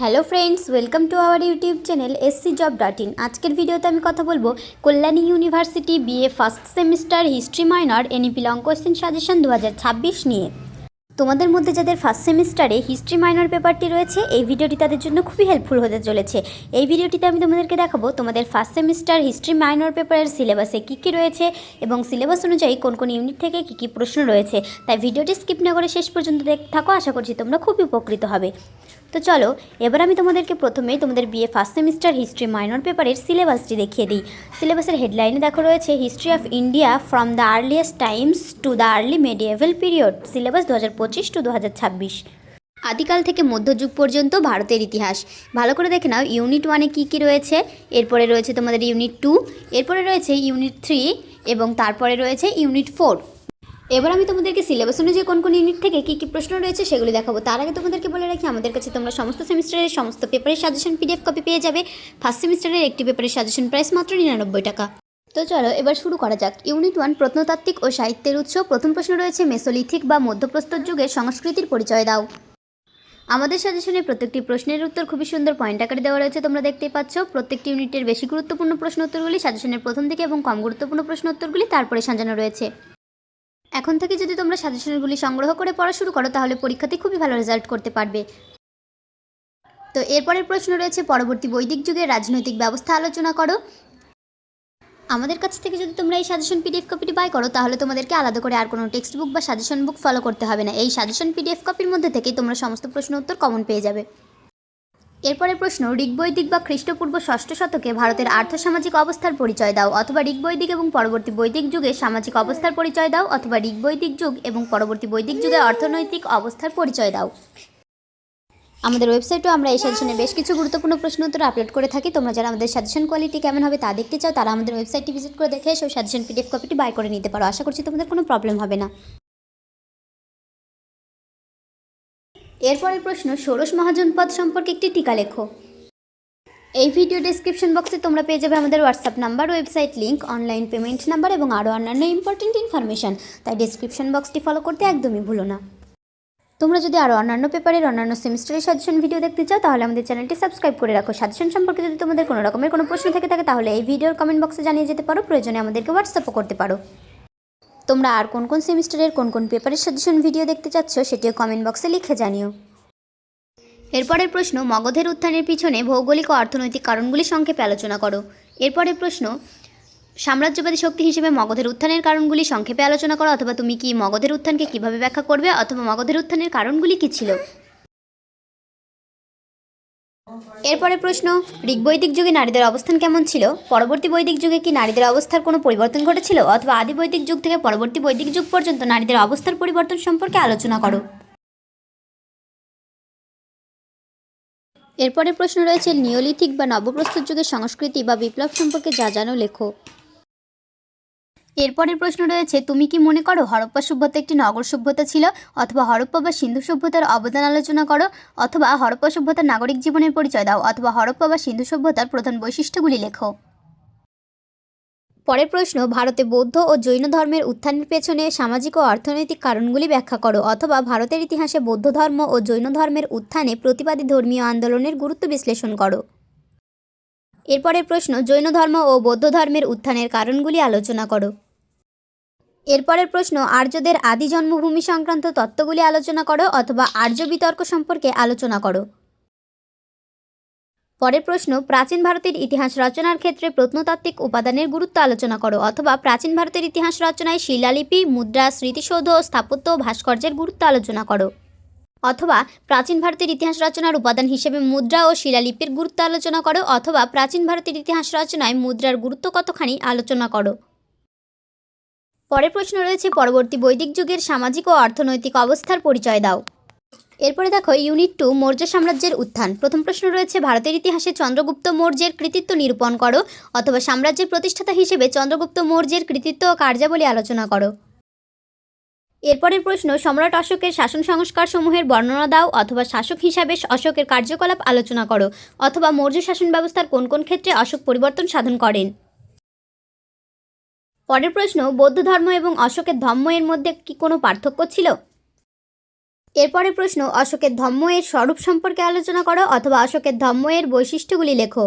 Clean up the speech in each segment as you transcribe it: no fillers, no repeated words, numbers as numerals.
Hello friends, welcome to our YouTube channel SCJob.in। আজকের ভিডিওতে আমি কথা বলবো Kalyani university BA first semester history minor NEP long question suggestion 2026 নিয়ে। তোমাদের মধ্যে যাদের ফার্স্ট সেমিস্টারে হিস্ট্রি মাইনর পেপারটি রয়েছে, এই ভিডিওটি তাদের জন্য খুবই হেল্পফুল হতে চলেছে। এই ভিডিওটিতে আমি তোমাদেরকে দেখাবো তোমাদের ফার্স্ট সেমিস্টার হিস্ট্রি মাইনর পেপারের সিলেবাসে কী কী রয়েছে এবং সিলেবাস অনুযায়ী কোন কোন ইউনিট থেকে কী কী প্রশ্ন রয়েছে। তাই ভিডিওটি স্কিপ না করে শেষ পর্যন্ত দেখতে থাকো, আশা করছি তোমরা খুবই উপকৃত হবে। তো চলো এবার আমি তোমাদেরকে প্রথমেই তোমাদের BA first semester history minor পেপারের সিলেবাসটি দেখিয়ে দিই। সিলেবাসের হেডলাইনে দেখো রয়েছে history of India from the earliest times to the early medieval period, syllabus 2025 to 2026। আদিকাল থেকে মধ্যযুগ পর্যন্ত ভারতের ইতিহাস। ভালো করে দেখে নাও ইউনিট 1-এ কী কী রয়েছে, এরপরে রয়েছে তোমাদের ইউনিট 2, এরপরে রয়েছে ইউনিট 3 এবং তারপরে রয়েছে ইউনিট 4। এবার আমি তোমাদেরকে সিলেবাস অনুযায়ী কোন কোন ইউনিট থেকে কী কী প্রশ্ন রয়েছে সেগুলি দেখাবো। তার আগে তোমাদেরকে বলে রাখি, আমাদের কাছে তোমরা সমস্ত সেমিস্টারের সমস্ত পেপারের সাজেশন PDF কপি পেয়ে যাবে। ফার্স্ট সেমিস্টারের একটি পেপারের সাজেশন প্রাইস মাত্র 99 টাকা। তো চলো এবার শুরু করা যাক। ইউনিট 1 প্রত্নতাত্ত্বিক ও সাহিত্যের উৎস। প্রথম প্রশ্ন রয়েছে মেসোলিথিক বা মধ্যপ্রস্তর যুগের সংস্কৃতির পরিচয় দাও। আমাদের সাজেশনের প্রত্যেকটি প্রশ্নের উত্তর খুবই সুন্দর পয়েন্ট আকারে দেওয়া রয়েছে, তোমরা দেখতেই পাচ্ছ। প্রত্যেকটি ইউনিটের বেশি গুরুত্বপূর্ণ প্রশ্ন উত্তরগুলি সাজেশনের প্রথম দিকে এবং কম গুরুত্বপূর্ণ প্রশ্ন উত্তরগুলি তারপরে সাজানো রয়েছে। এখন থেকে যদি তোমরা সাজেশনগুলি সংগ্রহ করে পড়া শুরু করো তাহলে পরীক্ষাতে খুবই ভালো রেজাল্ট করতে পারবে। তো এরপরের প্রশ্ন রয়েছে পরবর্তী বৈদিক যুগের রাজনৈতিক ব্যবস্থা আলোচনা করো। আমাদের কাছ থেকে যদি তোমরা এই সাজেশন PDF কপিটি বাই করো তাহলে তোমাদেরকে আলাদা করে আর কোনো টেক্সট বুক বা সাজেশন বুক ফলো করতে হবে না। এই সাজেশন PDF কপির মধ্যে থেকেই তোমরা সমস্ত প্রশ্ন উত্তর কমন পেয়ে যাবে। এরপরের প্রশ্ন ঋগ্বৈদিক বা খ্রিস্টপূর্ব 6ষ্ঠ শতকে ভারতের আর্থসামাজিক অবস্থার পরিচয় দাও, অথবা ঋগ্বৈদিক এবং পরবর্তী বৈদিক যুগে সামাজিক অবস্থার পরিচয় দাও, অথবা ঋগ্বৈদিক যুগ এবং পরবর্তী বৈদিক যুগে অর্থনৈতিক অবস্থার পরিচয় দাও। আমাদের ওয়েবসাইটেও আমরা এই সাজেশনে বেশ কিছু গুরুত্বপূর্ণ প্রশ্ন উত্তর আপলোড করে থাকি। তোমরা যারা আমাদের সাজেশন কোয়ালিটি কেমন হবে তা দেখতে চাও তারা আমাদের ওয়েবসাইটটি ভিজিট করে দেখে সেই সাজেশন PDF কপিটি বাই করে নিতে পারো। আশা করছি তোমাদের কোনো প্রবলেম হবে না। এরপরের প্রশ্ন ষোড়শ মহাজনপদ সম্পর্কে একটি টিকা লেখো। এই ভিডিও ডেসক্রিপশন বক্সে তোমরা পেয়ে যাবে আমাদের WhatsApp number, website link, online payment number এবং আরও অন্যান্য ইম্পর্টেন্ট ইনফরমেশন। তাই ডেসক্রিপশন বক্সটি ফলো করতে একদমই ভুলো না। তোমরা যদি আরও অন্যান্য পেপারের অন্যান্য সেমিস্টারের সাজেশন ভিডিও দেখতে চাও তাহলে আমাদের চ্যানেলটি সাবস্ক্রাইব করে রাখো। সাজেশন সম্পর্কে যদি তোমাদের কোনো রকমের কোনো প্রশ্ন থেকে থাকে তাহলে এই ভিডিওর কমেন্ট বক্সে জানিয়ে যেতে পারো, প্রয়োজনে আমাদেরকে হোয়াটসঅ্যাপও করতে পারো। তোমরা আর কোন কোন সেমিস্টারের কোন কোন পেপারের সাজেশন ভিডিও দেখতে চাচ্ছ সেটিও কমেন্ট বক্সে লিখে জানিও। এরপরের প্রশ্ন মগধের উত্থানের পিছনে ভৌগোলিক ও অর্থনৈতিক কারণগুলি সংক্ষেপে আলোচনা করো। এরপরের প্রশ্ন সাম্রাজ্যবাদী শক্তি হিসেবে মগধের উত্থানের কারণগুলি সংক্ষেপে আলোচনা করো, অথবা তুমি কি মগধের উত্থানকে কিভাবে ব্যাখ্যা করবে, অথবা মগধের উত্থানের কারণগুলি কী ছিল। এরপরের প্রশ্ন ঋগ্বৈদিক যুগে নারীদের অবস্থান কেমন ছিল, পরবর্তী বৈদিক যুগে কি নারীদের অবস্থার কোনো পরিবর্তন ঘটেছিল, অথবা আদি বৈদিক যুগ থেকে পরবর্তী বৈদিক যুগ পর্যন্ত নারীদের অবস্থার পরিবর্তন সম্পর্কে আলোচনা করো। এরপরের প্রশ্ন রয়েছে নিওলিথিক বা নবপ্রস্তর যুগের সংস্কৃতি বা বিপ্লব সম্পর্কে যা জানো লেখো। এরপরের প্রশ্ন রয়েছে তুমি কি মনে করো হরপ্পা সভ্যতা একটি নগর সভ্যতা ছিল, অথবা হরপ্পা বা সিন্ধু সভ্যতার অবদান আলোচনা করো, অথবা হরপ্পা সভ্যতার নাগরিক জীবনের পরিচয় দাও, অথবা হরপ্পা বা সিন্ধু সভ্যতার প্রধান বৈশিষ্ট্যগুলি লেখো। পরের প্রশ্ন ভারতে বৌদ্ধ ও জৈন ধর্মের উত্থানের পেছনে সামাজিক ও অর্থনৈতিক কারণগুলি ব্যাখ্যা করো, অথবা ভারতের ইতিহাসে বৌদ্ধ ধর্ম ও জৈন ধর্মের উত্থানে প্রতিবাদী ধর্মীয় আন্দোলনের গুরুত্ব বিশ্লেষণ করো। এরপরের প্রশ্ন জৈন ধর্ম ও বৌদ্ধ ধর্মের উত্থানের কারণগুলি আলোচনা করো। এরপরের প্রশ্ন আর্যদের আদি জন্মভূমি সংক্রান্ত তত্ত্বগুলি আলোচনা করো, অথবা আর্য বিতর্ক সম্পর্কে আলোচনা করো। পরের প্রশ্ন প্রাচীন ভারতের ইতিহাস রচনার ক্ষেত্রে প্রত্নতাত্ত্বিক উপাদানের গুরুত্ব আলোচনা করো, অথবা প্রাচীন ভারতের ইতিহাস রচনায় শিলালিপি, মুদ্রা, স্মৃতিসৌধ, স্থাপত্য ও ভাস্কর্যের গুরুত্ব আলোচনা করো, অথবা প্রাচীন ভারতের ইতিহাস রচনার উপাদান হিসেবে মুদ্রা ও শিলালিপির গুরুত্ব আলোচনা করো, অথবা প্রাচীন ভারতের ইতিহাস রচনায় মুদ্রার গুরুত্ব কতখানি আলোচনা করো। পরের প্রশ্ন রয়েছে পরবর্তী বৈদিক যুগের সামাজিক ও অর্থনৈতিক অবস্থার পরিচয় দাও। এরপরে দেখো ইউনিট 2 মৌর্য সাম্রাজ্যের উত্থান। প্রথম প্রশ্ন রয়েছে ভারতের ইতিহাসে চন্দ্রগুপ্ত মৌর্যের কৃতিত্ব নিরূপণ করো, অথবা সাম্রাজ্যের প্রতিষ্ঠাতা হিসেবে চন্দ্রগুপ্ত মৌর্যের কৃতিত্ব ও কার্যাবলী আলোচনা করো। এরপরের প্রশ্ন সম্রাট অশোকের শাসন সংস্কার সমূহের বর্ণনা দাও, অথবা শাসক হিসাবে অশোকের কার্যকলাপ আলোচনা করো, অথবা মৌর্য শাসন ব্যবস্থার কোন কোন ক্ষেত্রে অশোক পরিবর্তন সাধন করেন। পরের প্রশ্ন বৌদ্ধ ধর্ম এবং অশোকের ধম্ম এর মধ্যে কি কোনো পার্থক্য ছিল। এরপরের প্রশ্ন, অশোকের ধম্ম এর স্বরূপ সম্পর্কে আলোচনা করো অথবা অশোকের ধম্ম এর বৈশিষ্ট্যগুলি লেখো।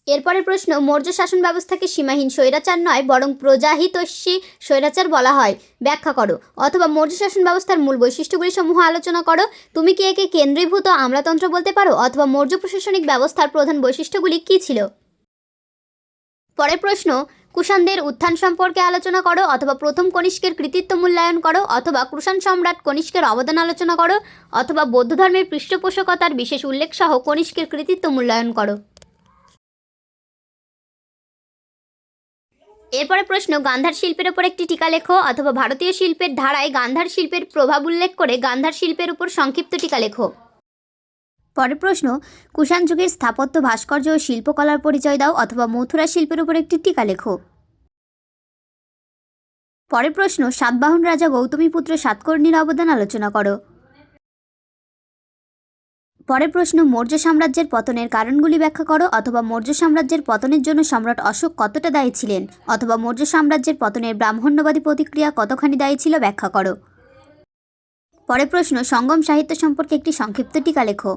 এরপরের প্রশ্ন, মৌর্য শাসন ব্যবস্থাকে সীমাহীন স্বৈরাচার নয় বরং প্রজাহিতৈষী স্বৈরাচার বলা হয়, ব্যাখ্যা করো। অথবা মৌর্য শাসন ব্যবস্থার মূল বৈশিষ্ট্যগুলি সমূহ আলোচনা করো। তুমি কি একে কেন্দ্রীভূত আমলাতন্ত্র বলতে পারো? অথবা মৌর্য প্রশাসনিক ব্যবস্থার প্রধান বৈশিষ্ট্যগুলি কী ছিল? পরের প্রশ্ন, কুষাণদের উত্থান সম্পর্কে আলোচনা করো অথবা প্রথম কনিষ্কের কৃতিত্ব মূল্যায়ন করো অথবা কুষাণ সম্রাট কনিষ্কের অবদান আলোচনা করো অথবা বৌদ্ধ ধর্মের পৃষ্ঠপোষকতার বিশেষ উল্লেখ সহ কনিষ্কের কৃতিত্ব মূল্যায়ন করো। এরপরে প্রশ্ন, গান্ধার শিল্পের উপর একটি টিকা লেখো অথবা ভারতীয় শিল্পের ধারায় গান্ধার শিল্পের প্রভাব উল্লেখ করে গান্ধার শিল্পের উপর সংক্ষিপ্ত টিকা লেখো। পরের প্রশ্ন, কুষাণ যুগের স্থাপত্য ভাস্কর্য ও শিল্পকলার পরিচয় দাও অথবা মথুরা শিল্পের উপর একটি টিকা লেখো। পরের প্রশ্ন, সাতবাহন রাজা গৌতমীপুত্র সাতকর্ণীর অবদান আলোচনা করো। পরের প্রশ্ন, মৌর্য সাম্রাজ্যের পতনের কারণগুলি ব্যাখ্যা করো অথবা মৌর্য সাম্রাজ্যের পতনের জন্য সম্রাট অশোক কতটা দায়ী ছিলেন অথবা মৌর্য সাম্রাজ্যের পতনের ব্রাহ্মণ্যবাদী প্রতিক্রিয়া কতখানি দায়ী ছিল, ব্যাখ্যা করো। পরের প্রশ্ন, সঙ্গম সাহিত্য সম্পর্কে একটি সংক্ষিপ্ত টিকা লেখো।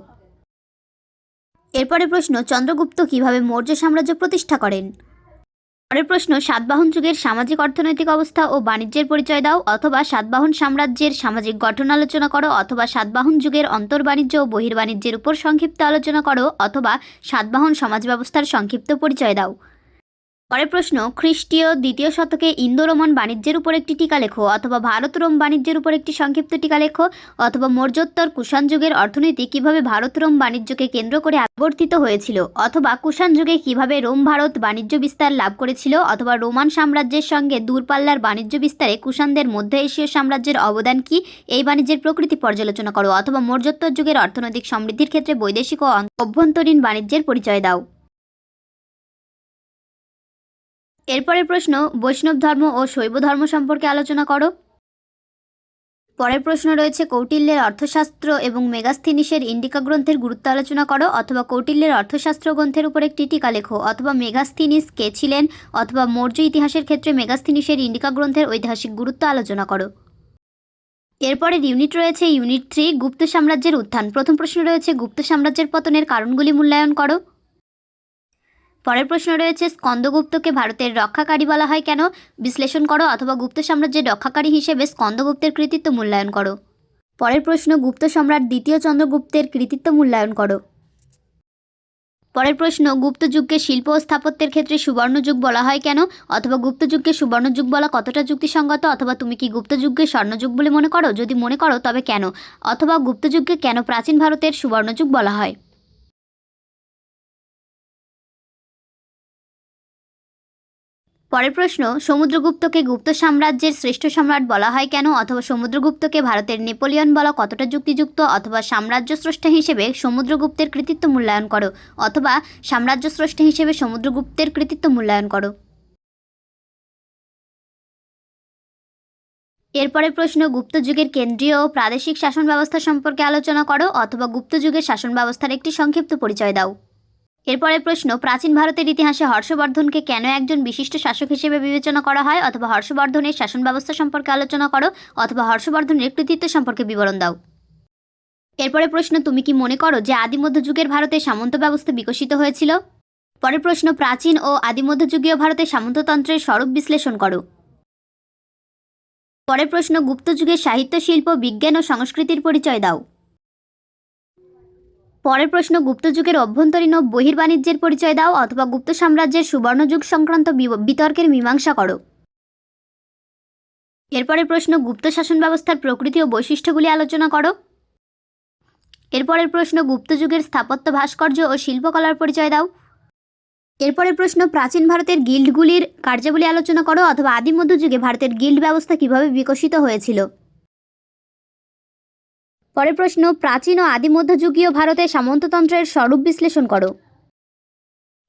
এরপরের প্রশ্ন, চন্দ্রগুপ্ত কিভাবে মৌর্য সাম্রাজ্য প্রতিষ্ঠা করেন। পরের প্রশ্ন, সাতবাহন যুগের সামাজিক অর্থনৈতিক অবস্থা ও বাণিজ্যের পরিচয় দাও অথবা সাতবাহন সাম্রাজ্যের সামাজিক গঠন আলোচনা করো অথবা সাতবাহন যুগের অন্তর্বাণিজ্য ও বহির্বাণিজ্যের উপর সংক্ষিপ্ত আলোচনা করো অথবা সাতবাহন সমাজ ব্যবস্থার সংক্ষিপ্ত পরিচয় দাও। পরের প্রশ্ন, খ্রিস্টীয় দ্বিতীয় শতকে ইন্দো রোমান বাণিজ্যের উপর একটি টিকা লেখো অথবা ভারত রোম বাণিজ্যের উপর একটি সংক্ষিপ্ত টিকা লেখো অথবা মৌর্যোত্তর কুষাণ যুগের অর্থনীতি কিভাবে ভারত রোম বাণিজ্যকে কেন্দ্র করে আবর্তিত হয়েছিল অথবা কুষাণ যুগে কিভাবে রোম ভারত বাণিজ্য বিস্তার লাভ করেছিল অথবা রোমান সাম্রাজ্যের সঙ্গে দূরপাল্লার বাণিজ্য বিস্তারে কুষাণদের মধ্য এশীয় সাম্রাজ্যের অবদান কি, এই বাণিজ্যের প্রকৃতি পর্যালোচনা করো অথবা মৌর্যোত্তর যুগের অর্থনৈতিক সমৃদ্ধির ক্ষেত্রে বৈদেশিক ও অভ্যন্তরীণ বাণিজ্যের পরিচয় দাও। এরপরের প্রশ্ন, বৈষ্ণব ধর্ম ও শৈব ধর্ম সম্পর্কে আলোচনা করো। পরের প্রশ্ন রয়েছে, কৌটিল্যের অর্থশাস্ত্র এবং মেগাস্থিনিসের ইন্ডিকা গ্রন্থের গুরুত্ব আলোচনা করো অথবা কৌটিল্যের অর্থশাস্ত্র গ্রন্থের উপর একটি টিকা লেখো অথবা মেগাস্থিনিস কে ছিলেন অথবা মৌর্য ইতিহাসের ক্ষেত্রে মেগাস্থিনিসের ইন্ডিকা গ্রন্থের ঐতিহাসিক গুরুত্ব আলোচনা করো। এরপরের ইউনিট রয়েছে ইউনিট 3, গুপ্ত সাম্রাজ্যের উত্থান। প্রথম প্রশ্ন রয়েছে, গুপ্ত সাম্রাজ্যের পতনের কারণগুলি মূল্যায়ন করো। পরের প্রশ্ন রয়েছে, স্কন্দগুপ্তকে ভারতের রক্ষাকারী বলা হয় কেন, বিশ্লেষণ করো অথবা গুপ্ত সাম্রাজ্যের রক্ষাকারী হিসেবে স্কন্দগুপ্তের কৃতিত্ব মূল্যায়ন করো। পরের প্রশ্ন, গুপ্ত সম্রাট দ্বিতীয় চন্দ্রগুপ্তের কৃতিত্ব মূল্যায়ন করো। পরের প্রশ্ন, গুপ্ত যুগকে শিল্প ও স্থাপত্যের ক্ষেত্রে সুবর্ণ যুগ বলা হয় কেন অথবা গুপ্ত যুগকে সুবর্ণ যুগ বলা কতটা যুক্তিসঙ্গত অথবা তুমি কি গুপ্ত যুগকে স্বর্ণযুগ বলে মনে করো, যদি মনে করো তবে কেন, অথবা গুপ্ত যুগকে কেন প্রাচীন ভারতের সুবর্ণ যুগ বলা হয়। পরের প্রশ্ন, সমুদ্রগুপ্তকে গুপ্ত সাম্রাজ্যের শ্রেষ্ঠ সম্রাট বলা হয় কেন অথবা সমুদ্রগুপ্তকে ভারতের নেপোলিয়ন বলা কতটা যুক্তিযুক্ত অথবা সাম্রাজ্য স্রষ্টা হিসেবে সমুদ্রগুপ্তের কৃতিত্ব মূল্যায়ন করো অথবা সাম্রাজ্য স্রষ্টা হিসেবে সমুদ্রগুপ্তের কৃতিত্ব মূল্যায়ন করো। এরপরে প্রশ্ন, গুপ্ত যুগের কেন্দ্রীয় ও প্রাদেশিক শাসন ব্যবস্থা সম্পর্কে আলোচনা করো অথবা গুপ্ত যুগের শাসন ব্যবস্থার একটি সংক্ষিপ্ত পরিচয় দাও। এরপরের প্রশ্ন, প্রাচীন ভারতের ইতিহাসে হর্ষবর্ধনকে কেন একজন বিশিষ্ট শাসক হিসেবে বিবেচনা করা হয় অথবা হর্ষবর্ধনের শাসন ব্যবস্থা সম্পর্কে আলোচনা করো অথবা হর্ষবর্ধনের কৃতিত্ব সম্পর্কে বিবরণ দাও। এরপরের প্রশ্ন, তুমি কি মনে করো যে আদিমধ্যযুগের ভারতে সামন্ত ব্যবস্থা বিকশিত হয়েছিল। পরের প্রশ্ন, প্রাচীন ও আদিমধ্যযুগীয় ভারতে সামন্ততন্ত্রের স্বরূপ বিশ্লেষণ করো। পরের প্রশ্ন, গুপ্ত যুগের সাহিত্য, শিল্প, বিজ্ঞান ও সংস্কৃতির পরিচয় দাও। পরের প্রশ্ন, গুপ্ত যুগের অভ্যন্তরীণ ও বহির্বাণিজ্যের পরিচয় দাও অথবা গুপ্ত সাম্রাজ্যের সুবর্ণযুগ সংক্রান্ত বিতর্কের মীমাংসা করো। এরপরের প্রশ্ন, গুপ্ত শাসন ব্যবস্থার প্রকৃতি ও বৈশিষ্ট্যগুলি আলোচনা করো। এরপরের প্রশ্ন, গুপ্ত যুগের স্থাপত্য, ভাস্কর্য ও শিল্পকলার পরিচয় দাও। এরপরের প্রশ্ন, প্রাচীন ভারতের গিল্ডগুলির কার্যাবলী আলোচনা করো অথবা আদিম মধ্যযুগে ভারতের গিল্ড ব্যবস্থা কিভাবে বিকশিত হয়েছিল। পরের প্রশ্ন, প্রাচীন ও আদি মধ্যযুগীয় ভারতের সামন্ততন্ত্রের স্বরূপ বিশ্লেষণ করো।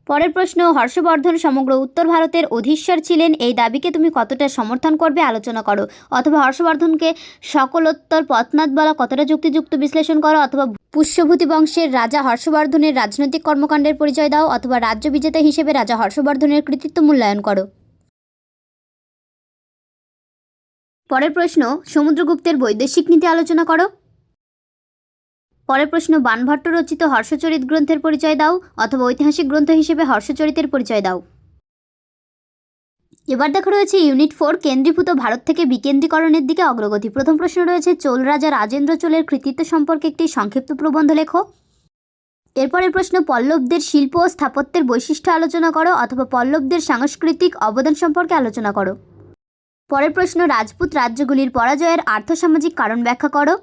পরের প্রশ্ন, হর্ষবর্ধন সমগ্র উত্তর ভারতের অধীশ্বর ছিলেন, এই দাবিকে তুমি কতটা সমর্থন করবে আলোচনা করো অথবা হর্ষবর্ধনকে সকলোত্তর পথনাথ বলা কতটা যুক্তিযুক্ত বিশ্লেষণ করো অথবা পুষ্যভূতি বংশের রাজা হর্ষবর্ধনের রাজনৈতিক কর্মকাণ্ডের পরিচয় দাও অথবা রাজ্য বিজেতা হিসেবে রাজা হর্ষবর্ধনের কৃতিত্ব মূল্যায়ন করো। পরের প্রশ্ন, সমুদ্রগুপ্তের বৈদেশিক নীতি আলোচনা করো। পরের প্রশ্ন, বাণভট্ট রচিত হর্ষচরিত গ্রন্থের পরিচয় দাও অথবা ঐতিহাসিক গ্রন্থ হিসেবে হর্ষচরিতের পরিচয় দাও। এবার দেখা রয়েছে ইউনিট 4, কেন্দ্রীভূত ভারত থেকে বিকেন্দ্রীকরণের দিকে অগ্রগতি। প্রথম প্রশ্ন রয়েছে, চোল রাজা রাজেন্দ্র চোলের কৃতিত্ব সম্পর্কে একটি সংক্ষিপ্ত প্রবন্ধ লেখো। এরপরের প্রশ্ন, পল্লবদের শিল্প ও স্থাপত্যের বৈশিষ্ট্য আলোচনা করো অথবা পল্লবদের সাংস্কৃতিক অবদান সম্পর্কে আলোচনা করো। পরের প্রশ্ন, রাজপুত রাজ্যগুলির পরাজয়ের আর্থসামাজিক কারণ ব্যাখ্যা করো।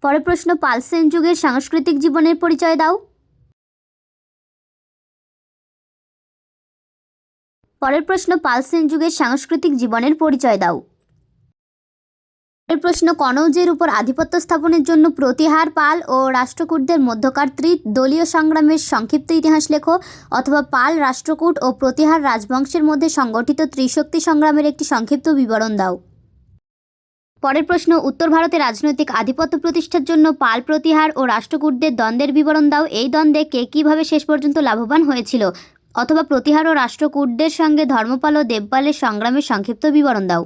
পরের প্রশ্ন, পাল সেন যুগের সাংস্কৃতিক জীবনের পরিচয় দাও। পরের প্রশ্ন, পাল সেন যুগের সাংস্কৃতিক জীবনের পরিচয় দাও। পরের প্রশ্ন, কনৌজের উপর আধিপত্য স্থাপনের জন্য প্রতিহার পাল ও রাষ্ট্রকূটদের মধ্যকার ত্রিদলীয় সংগ্রামের সংক্ষিপ্ত ইতিহাস লেখো অথবা পাল রাষ্ট্রকূট ও প্রতিহার রাজবংশের মধ্যে সংগঠিত ত্রিশক্তি সংগ্রামের একটি সংক্ষিপ্ত বিবরণ দাও। পরের প্রশ্ন, উত্তর ভারতে রাজনৈতিক আধিপত্য প্রতিষ্ঠার জন্য পাল প্রতিহার ও রাষ্ট্রকূটদের দ্বন্দ্বের বিবরণ দাও। এই দ্বন্দ্বে কে কীভাবে শেষ পর্যন্ত লাভবান হয়েছিল অথবা প্রতিহার ও রাষ্ট্রকূটদের সঙ্গে ধর্মপাল ও দেবপালের সংগ্রামের সংক্ষিপ্ত বিবরণ দাও।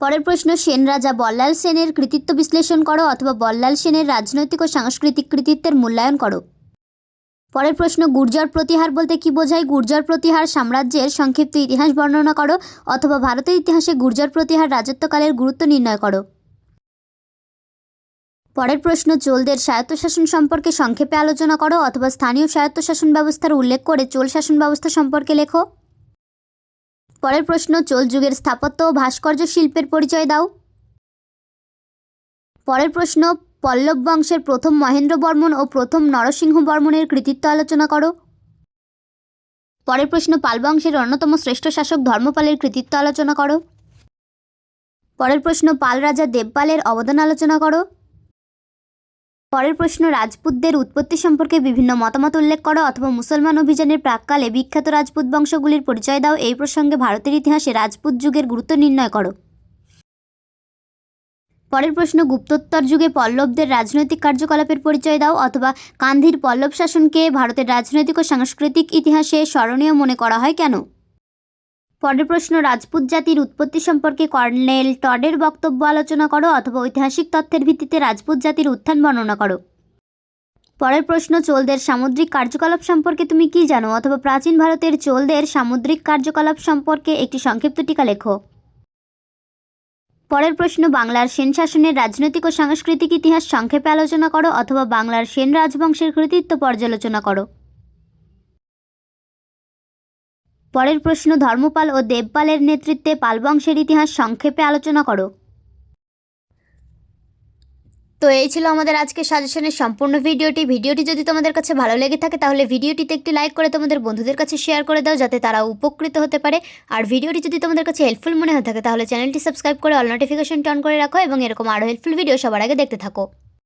পরের প্রশ্ন, সেন রাজা বল্লাল সেনের কৃতিত্ব বিশ্লেষণ করো অথবা বল্লাল সেনের রাজনৈতিক ও সাংস্কৃতিক কৃতিত্বের মূল্যায়ন করো। পরের প্রশ্ন, গুর্জর প্রতিহার বলতে কী বোঝায়? গুর্জর প্রতিহার সাম্রাজ্যের সংক্ষিপ্ত ইতিহাস বর্ণনা করো অথবা ভারতের ইতিহাসে গুর্জর প্রতিহার রাজত্বকালের গুরুত্ব নির্ণয় করো। পরের প্রশ্ন, চোলদের স্বায়ত্তশাসন সম্পর্কে সংক্ষেপে আলোচনা করো অথবা স্থানীয় স্বায়ত্তশাসন ব্যবস্থার উল্লেখ করে চোল শাসন ব্যবস্থা সম্পর্কে লেখো। পরের প্রশ্ন, চোল যুগের স্থাপত্য ও ভাস্কর্য শিল্পের পরিচয় দাও। পরের প্রশ্ন, পল্লব বংশের প্রথম মহেন্দ্র বর্মন ও প্রথম নরসিংহ বর্মনের কৃতিত্ব আলোচনা করো। পরের প্রশ্ন, পাল বংশের অন্যতম শ্রেষ্ঠ শাসক ধর্মপালের কৃতিত্ব আলোচনা করো। পরের প্রশ্ন, পাল রাজা দেবপালের অবদান আলোচনা করো। পরের প্রশ্ন, রাজপুতদের উৎপত্তি সম্পর্কে বিভিন্ন মতামত উল্লেখ করো অথবা মুসলমান অভিযানের প্রাক্কালে বিখ্যাত রাজপুত বংশগুলির পরিচয় দাও। এই প্রসঙ্গে ভারতের ইতিহাসে রাজপুত যুগের গুরুত্ব নির্ণয় করো। পরের প্রশ্ন, গুপ্তোত্তর যুগে পল্লবদের রাজনৈতিক কার্যকলাপের পরিচয় দাও অথবা কান্ধির পল্লব শাসনকে ভারতের রাজনৈতিক ও সাংস্কৃতিক ইতিহাসে স্মরণীয় মনে করা হয় কেন? পরের প্রশ্ন, রাজপুত জাতির উৎপত্তি সম্পর্কে কর্নেল টডের বক্তব্য আলোচনা করো অথবা ঐতিহাসিক তথ্যের ভিত্তিতে রাজপুত জাতির উত্থান বর্ণনা করো। পরের প্রশ্ন, চোলদের সামুদ্রিক কার্যকলাপ সম্পর্কে তুমি কি জানো অথবা প্রাচীন ভারতের চোলদের সামুদ্রিক কার্যকলাপ সম্পর্কে একটি সংক্ষিপ্ত টিকা লেখো। পরের প্রশ্ন, বাংলার সেন শাসনের রাজনৈতিক ও সাংস্কৃতিক ইতিহাস সংক্ষেপে আলোচনা করো অথবা বাংলার সেন রাজবংশের কৃতিত্ব পর্যালোচনা করো। পরের প্রশ্ন, ধর্মপাল ও দেবপালের নেতৃত্বে পাল বংশের ইতিহাস সংক্ষেপে আলোচনা করো। তো এই ছিল আমাদের আজকের সাজেশনের সম্পূর্ণ ভিডিওটি যদি তোমাদের কাছে ভালো লেগে থাকে তাহলে ভিডিওটিতে একটি লাইক করে তোমাদের বন্ধুদের কাছে শেয়ার করে দাও যাতে তারা উপকৃত হতে পারে। আর ভিডিওটি যদি তোমাদের কাছে হেল্পফুল মনে হয়ে থাকে তাহলে চ্যানেলটি সাবস্ক্রাইব করে অল নোটিফিকেশন অন করে রাখো এবং এরকম আরও হেল্পফুল ভিডিও সবার আগে দেখতে থাকো।